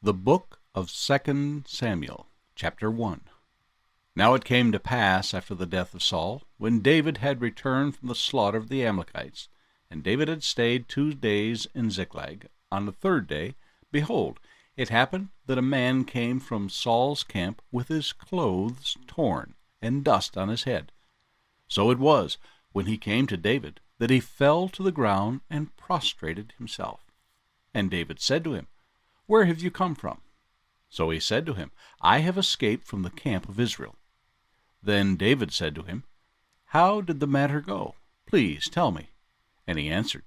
The book of 2 Samuel, chapter 1. Now it came to pass after the death of Saul, when David had returned from the slaughter of the Amalekites, and David had stayed 2 days in Ziklag. On the 3rd day, behold, it happened that a man came from Saul's camp with his clothes torn, and dust on his head. So it was, when he came to David, that he fell to the ground and prostrated himself. And David said to him, Where have you come from? So he said to him, I have escaped from the camp of Israel. Then David said to him, How did the matter go? Please tell me. And he answered,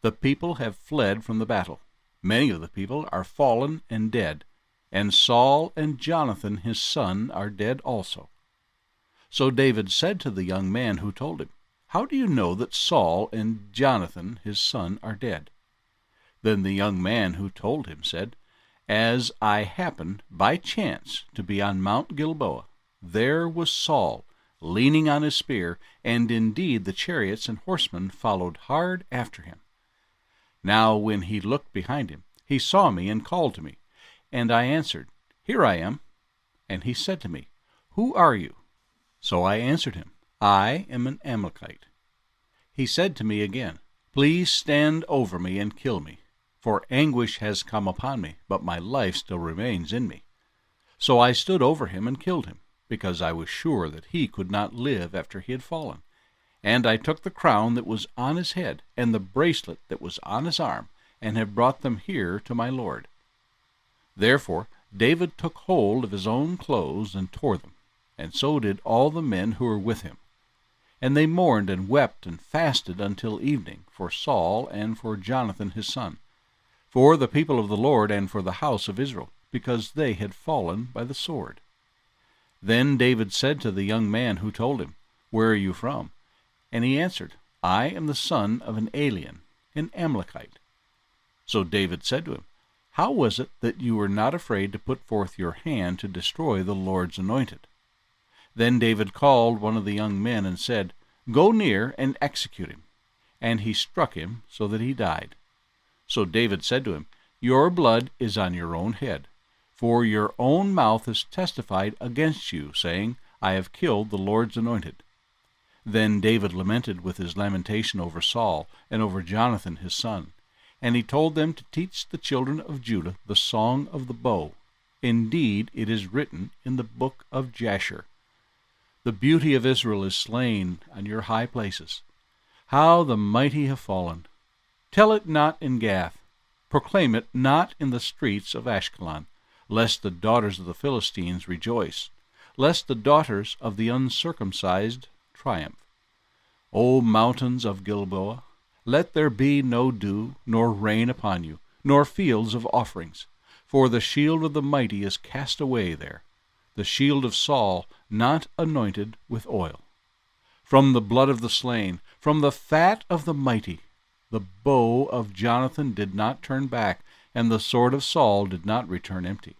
The people have fled from the battle. Many of the people are fallen and dead, and Saul and Jonathan his son are dead also. So David said to the young man who told him, How do you know that Saul and Jonathan his son are dead? Then the young man who told him said, As I happened by chance to be on Mount Gilboa, there was Saul leaning on his spear, and indeed the chariots and horsemen followed hard after him. Now when he looked behind him, he saw me and called to me. And I answered, Here I am. And he said to me, Who are you? So I answered him, I am an Amalekite. He said to me again, Please stand over me and kill me, for anguish has come upon me, but my life still remains in me. So I stood over him and killed him, because I was sure that he could not live after he had fallen. And I took the crown that was on his head, and the bracelet that was on his arm, and have brought them here to my lord. Therefore David took hold of his own clothes and tore them, and so did all the men who were with him. And they mourned and wept and fasted until evening for Saul and for Jonathan his son, for the people of the Lord and for the house of Israel, because they had fallen by the sword. Then David said to the young man who told him, Where are you from? And he answered, I am the son of an alien, an Amalekite. So David said to him, How was it that you were not afraid to put forth your hand to destroy the Lord's anointed? Then David called one of the young men and said, Go near and execute him. And he struck him so that he died. So David said to him, Your blood is on your own head, for your own mouth has testified against you, saying, I have killed the Lord's anointed. Then David lamented with his lamentation over Saul and over Jonathan his son, and he told them to teach the children of Judah the song of the bow. Indeed, it is written in the book of Jasher. The beauty of Israel is slain on your high places. How the mighty have fallen! Tell it not in Gath, proclaim it not in the streets of Ashkelon, lest the daughters of the Philistines rejoice, lest the daughters of the uncircumcised triumph. O mountains of Gilboa, let there be no dew, nor rain upon you, nor fields of offerings, for the shield of the mighty is cast away there, the shield of Saul not anointed with oil. From the blood of the slain, from the fat of the mighty, the bow of Jonathan did not turn back, and the sword of Saul did not return empty.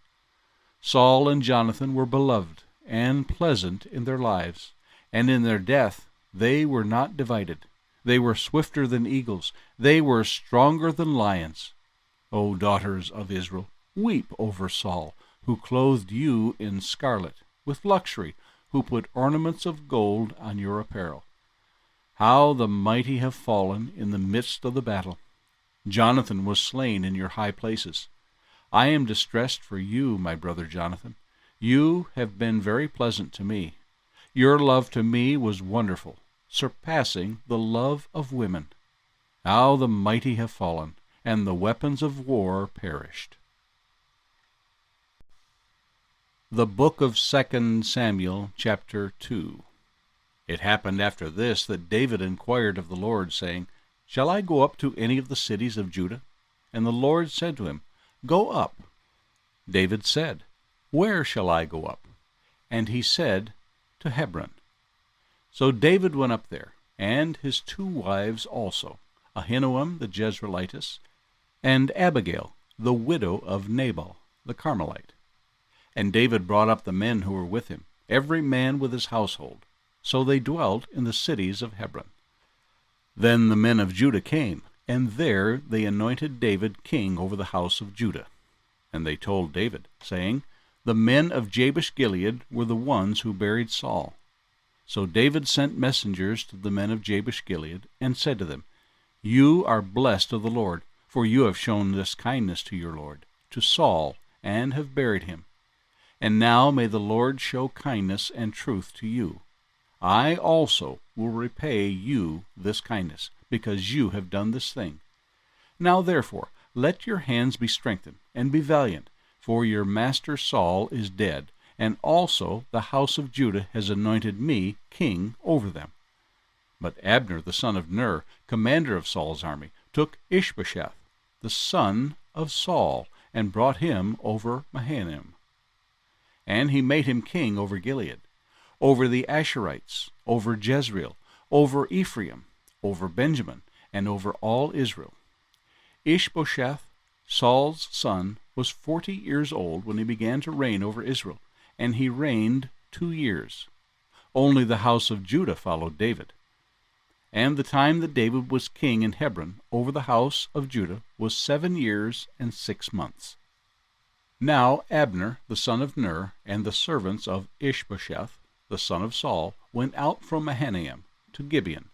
Saul and Jonathan were beloved and pleasant in their lives, and in their death they were not divided. They were swifter than eagles. They were stronger than lions. O daughters of Israel, weep over Saul, who clothed you in scarlet, with luxury, who put ornaments of gold on your apparel. How the mighty have fallen in the midst of the battle! Jonathan was slain in your high places. I am distressed for you, my brother Jonathan. You have been very pleasant to me. Your love to me was wonderful, surpassing the love of women. How the mighty have fallen, and the weapons of war perished. The book of 2 Samuel, chapter 2. It happened after this that David inquired of the Lord, saying, Shall I go up to any of the cities of Judah? And the Lord said to him, Go up. David said, Where shall I go up? And he said, To Hebron. So David went up there, and his 2 wives also, Ahinoam the Jezreelitess, and Abigail, the widow of Nabal the Carmelite. And David brought up the men who were with him, every man with his household. So they dwelt in the cities of Hebron. Then the men of Judah came, and there they anointed David king over the house of Judah. And they told David, saying, The men of Jabesh-Gilead were the ones who buried Saul. So David sent messengers to the men of Jabesh-Gilead, and said to them, You are blessed of the Lord, for you have shown this kindness to your Lord, to Saul, and have buried him. And now may the Lord show kindness and truth to you. I also will repay you this kindness, because you have done this thing. Now therefore, let your hands be strengthened, and be valiant, for your master Saul is dead, and also the house of Judah has anointed me king over them. But Abner the son of Ner, commander of Saul's army, took Ishbosheth, the son of Saul, and brought him over Mahanaim. And he made him king over Gilead, over the Asherites, over Jezreel, over Ephraim, over Benjamin, and over all Israel. Ishbosheth, Saul's son, was 40 years old when he began to reign over Israel, and he reigned 2 years. Only the house of Judah followed David. And the time that David was king in Hebron over the house of Judah was 7 years and 6 months. Now Abner the son of Ner, and the servants of Ishbosheth the son of Saul, went out from Mahanaim to Gibeon.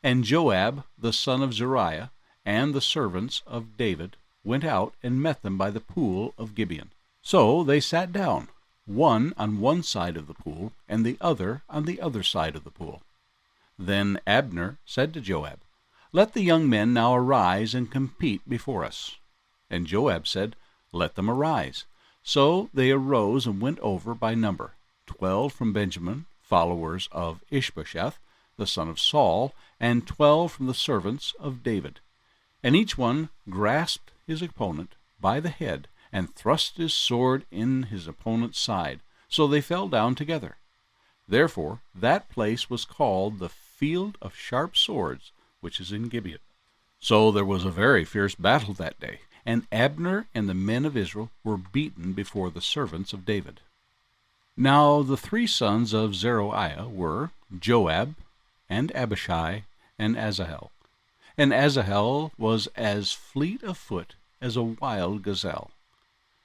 And Joab the son of Zeruiah, and the servants of David, went out and met them by the pool of Gibeon. So they sat down, one on one side of the pool, and the other on the other side of the pool. Then Abner said to Joab, Let the young men now arise and compete before us. And Joab said, Let them arise. So they arose and went over by number, 12 from Benjamin, followers of Ishbosheth, the son of Saul, and 12 from the servants of David. And each one grasped his opponent by the head, and thrust his sword in his opponent's side. So they fell down together. Therefore that place was called the Field of Sharp Swords, which is in Gibeon. So there was a very fierce battle that day, and Abner and the men of Israel were beaten before the servants of David. Now the 3 sons of Zeruiah were Joab, and Abishai, and Asahel. And Asahel was as fleet of foot as a wild gazelle.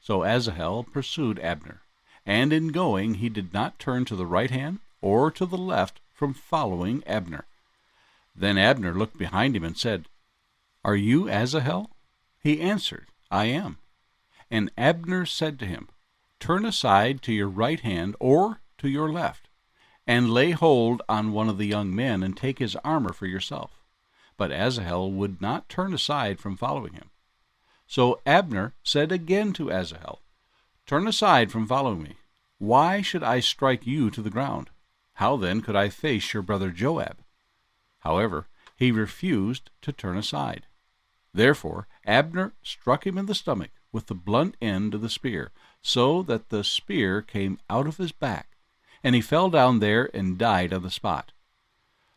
So Asahel pursued Abner, and in going he did not turn to the right hand or to the left from following Abner. Then Abner looked behind him and said, Are you Asahel? He answered, I am. And Abner said to him, Turn aside to your right hand or to your left, and lay hold on one of the young men, and take his armor for yourself. But Asahel would not turn aside from following him. So Abner said again to Asahel, Turn aside from following me. Why should I strike you to the ground? How then could I face your brother Joab? However, he refused to turn aside. Therefore Abner struck him in the stomach with the blunt end of the spear, so that the spear came out of his back, and he fell down there and died on the spot.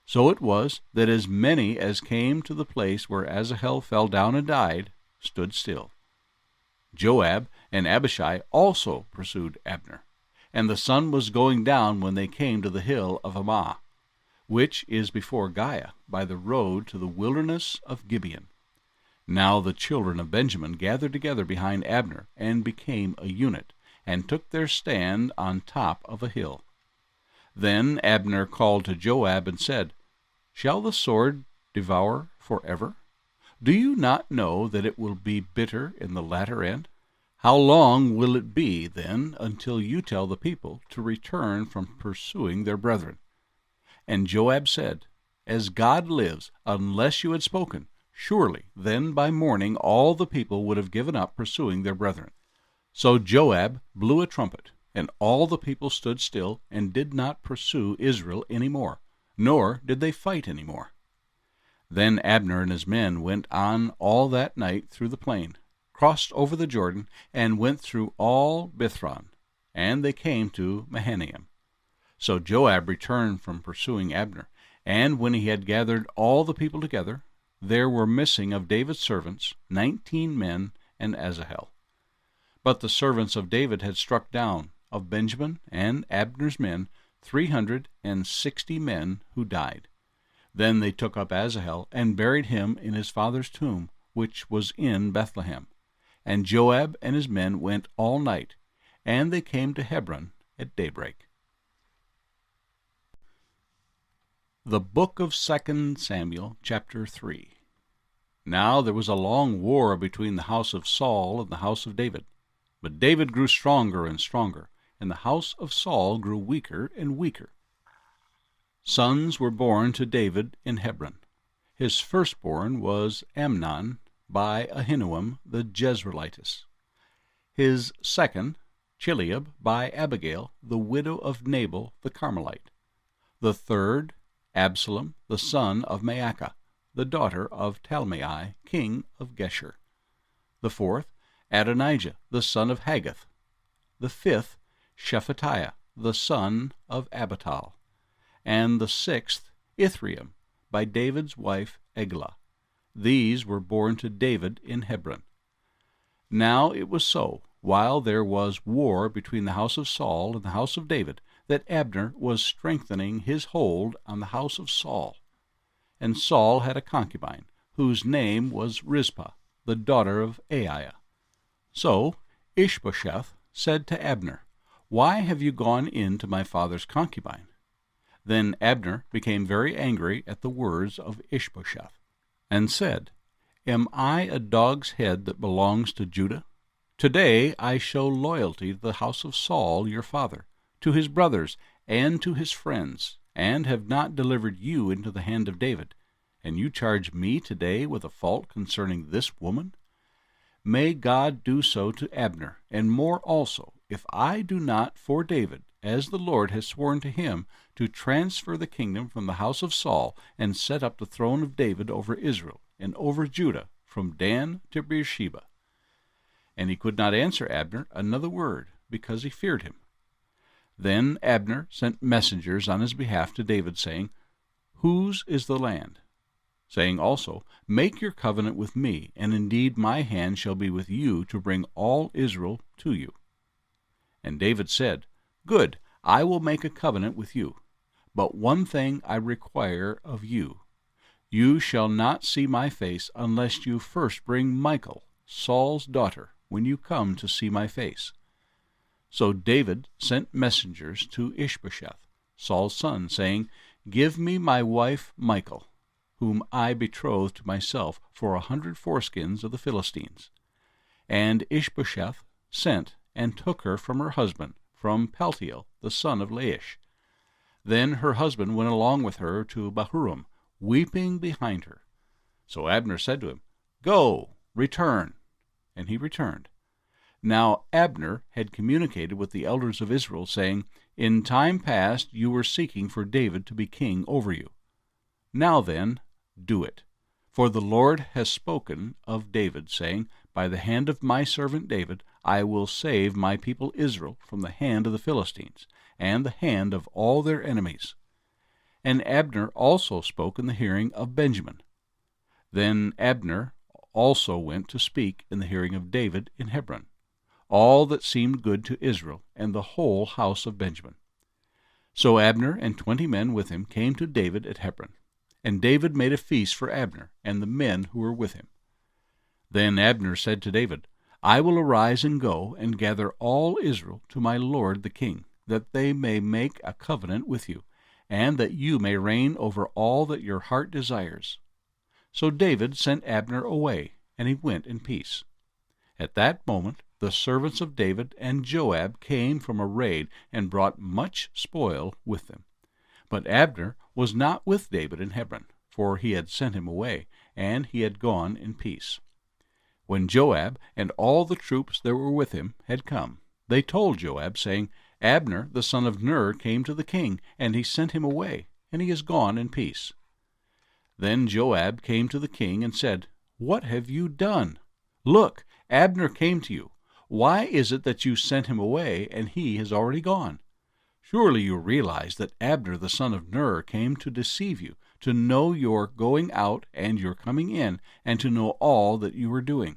So it was that as many as came to the place where Asahel fell down and died stood still. Joab and Abishai also pursued Abner, and the sun was going down when they came to the hill of Ammah, which is before Giah, by the road to the wilderness of Gibeon. Now the children of Benjamin gathered together behind Abner, and became a unit, and took their stand on top of a hill. Then Abner called to Joab and said, Shall the sword devour forever? Do you not know that it will be bitter in the latter end? How long will it be, then, until you tell the people to return from pursuing their brethren? And Joab said, As God lives, unless you had spoken, surely then by morning all the people would have given up pursuing their brethren. So Joab blew a trumpet, and all the people stood still, and did not pursue Israel any more, nor did they fight any more. Then Abner and his men went on all that night through the plain, crossed over the Jordan, and went through all Bithron, and they came to Mahanaim. So Joab returned from pursuing Abner, and when he had gathered all the people together, there were missing of David's servants 19 men and Asahel. But the servants of David had struck down, of Benjamin and Abner's men, 360 men who died. Then they took up Asahel, and buried him in his father's tomb, which was in Bethlehem. And Joab and his men went all night, and they came to Hebron at daybreak. The book of 2 Samuel, chapter 3. Now there was a long war between the house of Saul and the house of David. But David grew stronger and stronger, and the house of Saul grew weaker and weaker. Sons were born to David in Hebron. His firstborn was Amnon by Ahinoam the Jezreelitess. His second, Chileab by Abigail, the widow of Nabal the Carmelite. The third, Absalom, the son of Maacah, the daughter of Talmai, king of Geshur. The fourth, Adonijah, the son of Haggith. The fifth, Shephatiah, the son of Abital. And the sixth, Ithream, by David's wife Eglah. These were born to David in Hebron. Now it was so, while there was war between the house of Saul and the house of David, that Abner was strengthening his hold on the house of Saul. And Saul had a concubine, whose name was Rizpah, the daughter of Aiah. So Ishbosheth said to Abner, "Why have you gone in to my father's concubine?" Then Abner became very angry at the words of Ishbosheth, and said, "Am I a dog's head that belongs to Judah? Today I show loyalty to the house of Saul your father, to his brothers, and to his friends, and have not delivered you into the hand of David. And you charge me today with a fault concerning this woman? May God do so to Abner, and more also, if I do not for David, as the Lord has sworn to him, to transfer the kingdom from the house of Saul, and set up the throne of David over Israel, and over Judah, from Dan to Beersheba." And he could not answer Abner another word, because he feared him. Then Abner sent messengers on his behalf to David, saying, "Whose is the land?" Saying also, "Make your covenant with me, and indeed my hand shall be with you to bring all Israel to you." And David said, "Good, I will make a covenant with you. But one thing I require of you. You shall not see my face unless you first bring Michal, Saul's daughter, when you come to see my face." So David sent messengers to Ishbosheth, Saul's son, saying, "Give me my wife Michal, whom I betrothed to myself for 100 foreskins of the Philistines." And Ishbosheth sent and took her from her husband, from Paltiel, the son of Laish. Then her husband went along with her to Bahurim, weeping behind her. So Abner said to him, "Go, return." And he returned. Now Abner had communicated with the elders of Israel, saying, "In time past you were seeking for David to be king over you. Now then, do it. For the Lord has spoken of David, saying, By the hand of my servant David I will save my people Israel from the hand of the Philistines, and the hand of all their enemies." And Abner also spoke in the hearing of Benjamin. Then Abner also went to speak in the hearing of David in Hebron, all that seemed good to Israel, and the whole house of Benjamin. So Abner and 20 men with him came to David at Hebron. And David made a feast for Abner and the men who were with him. Then Abner said to David, "I will arise and go and gather all Israel to my lord the king, that they may make a covenant with you, and that you may reign over all that your heart desires." So David sent Abner away, and he went in peace. At that moment the servants of David and Joab came from a raid, and brought much spoil with them. But Abner was not with David in Hebron, for he had sent him away, and he had gone in peace. When Joab and all the troops that were with him had come, they told Joab, saying, "Abner the son of Ner came to the king, and he sent him away, and he is gone in peace." Then Joab came to the king and said, "What have you done? Look, Abner came to you. Why is it that you sent him away, and he has already gone? Surely you realize that Abner the son of Ner came to deceive you, to know your going out and your coming in, and to know all that you were doing."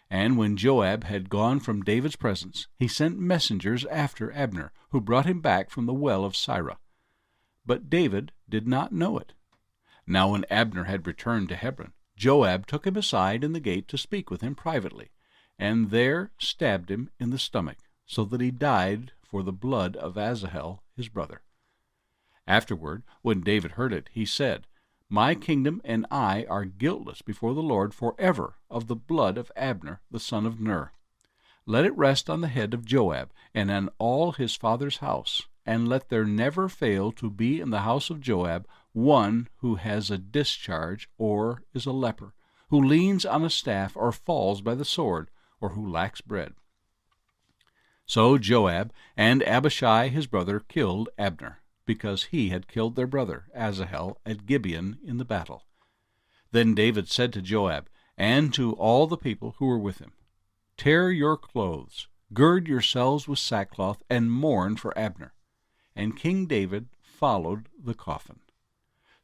And when Joab had gone from David's presence, he sent messengers after Abner, who brought him back from the well of Sirah. But David did not know it. Now when Abner had returned to Hebron, Joab took him aside in the gate to speak with him privately. and there stabbed him in the stomach, so that he died for the blood of Asahel his brother. Afterward, when David heard it, he said, My kingdom and I are guiltless before the Lord forever of the blood of Abner the son of Ner. Let it rest on the head of Joab, and on all his father's house, and let there never fail to be in the house of Joab one who has a discharge or is a leper, who leans on a staff or falls by the sword, or who lacks bread. So Joab and Abishai his brother killed Abner, because he had killed their brother Asahel at Gibeon in the battle. Then David said to Joab and to all the people who were with him, Tear your clothes, gird yourselves with sackcloth, and mourn for Abner. And King David followed the coffin.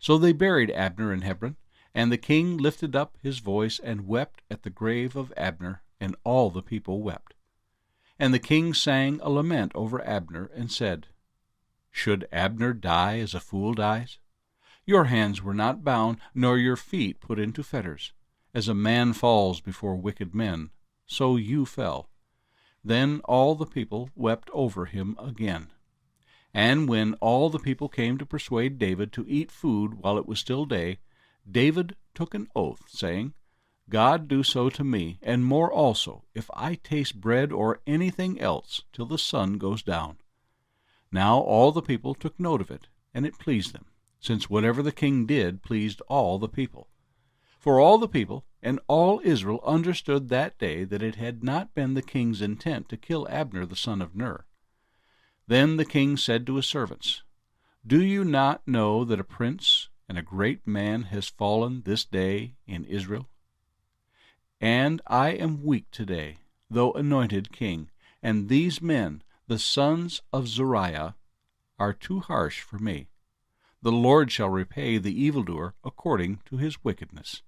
So they buried Abner in Hebron, and the king lifted up his voice and wept at the grave of Abner, and all the people wept. And the king sang a lament over Abner, and said, Should Abner die as a fool dies? Your hands were not bound, nor your feet put into fetters. As a man falls before wicked men, so you fell. Then all the people wept over him again. And when all the people came to persuade David to eat food while it was still day, David took an oath, saying, God do so to me, and more also, if I taste bread or anything else till the sun goes down. Now all the people took note of it, and it pleased them, since whatever the king did pleased all the people. For all the people and all Israel understood that day that it had not been the king's intent to kill Abner the son of Ner. Then the king said to his servants, Do you not know that a prince and a great man has fallen this day in Israel? And I am weak today, though anointed king, and these men, the sons of Zeruiah, are too harsh for me. The Lord shall repay the evildoer according to his wickedness.